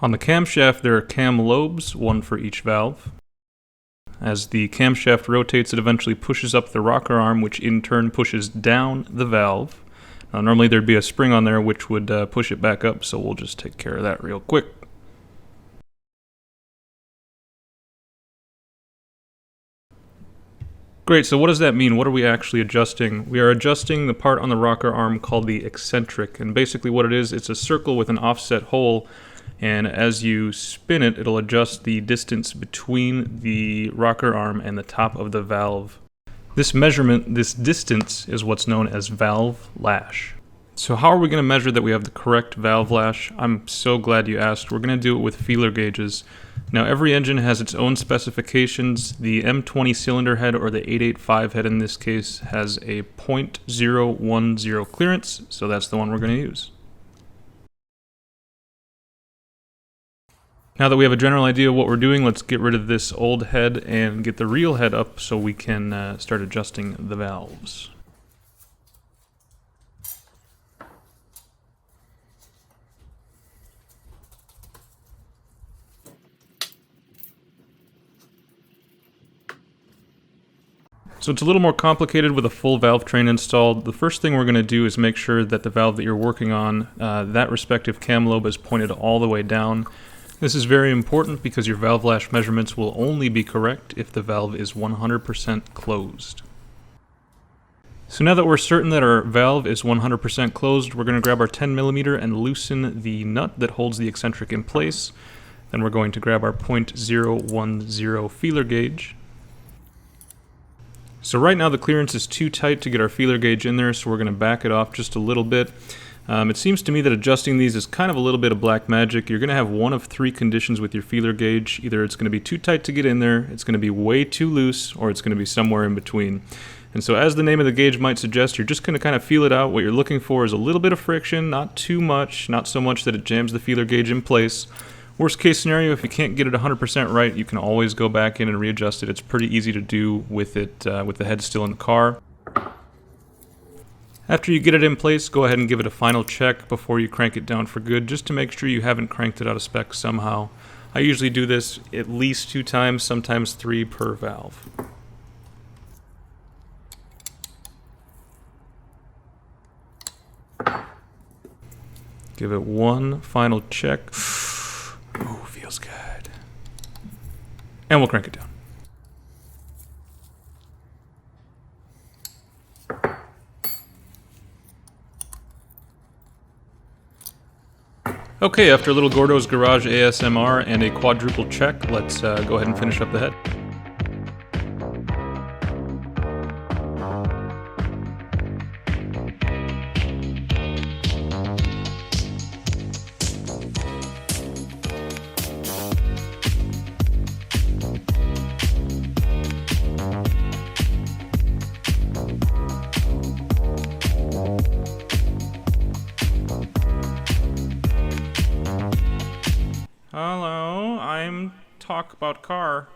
On the camshaft, there are cam lobes, one for each valve. As the camshaft rotates, it eventually pushes up the rocker arm, which in turn pushes down the valve. Normally there'd be a spring on there which would push it back up, so we'll just take care of that real quick. Great, so what does that mean? What are we actually adjusting? We are adjusting the part on the rocker arm called the eccentric, and basically what it is, it's a circle with an offset hole, and as you spin it, it'll adjust the distance between the rocker arm and the top of the valve. This measurement, this distance, is what's known as valve lash. So how are we going to measure that we have the correct valve lash? I'm so glad you asked. We're going to do it with feeler gauges. Now every engine has its own specifications. The M20 cylinder head, or the 885 head in this case, has a .010 clearance, so that's the one we're going to use. Now that we have a general idea of what we're doing, let's get rid of this old head and get the real head up so we can start adjusting the valves. So it's a little more complicated with a full valve train installed. The first thing we're going to do is make sure that the valve that you're working on, that respective cam lobe is pointed all the way down. This is very important because your valve lash measurements will only be correct if the valve is 100% closed. So now that we're certain that our valve is 100% closed, we're going to grab our 10mm and loosen the nut that holds the eccentric in place. Then we're going to grab our .010 feeler gauge. So right now the clearance is too tight to get our feeler gauge in there, so we're going to back it off just a little bit. It seems to me that adjusting these is kind of a little bit of black magic. You're going to have one of three conditions with your feeler gauge. Either it's going to be too tight to get in there, it's going to be way too loose, or it's going to be somewhere in between. And so as the name of the gauge might suggest, you're just going to kind of feel it out. What you're looking for is a little bit of friction, not too much, not so much that it jams the feeler gauge in place. Worst case scenario, if you can't get it 100% right, you can always go back in and readjust it. It's pretty easy to do with it with the head still in the car. After you get it in place, go ahead and give it a final check before you crank it down for good, just to make sure you haven't cranked it out of spec somehow. I usually do this at least 2 times, sometimes 3 per valve. Give it one final check. Ooh, feels good. And we'll crank it down. Okay, after a little Gordo's Garage ASMR and a quadruple check, let's go ahead and finish up the head. Hello, I'm Talk About Car.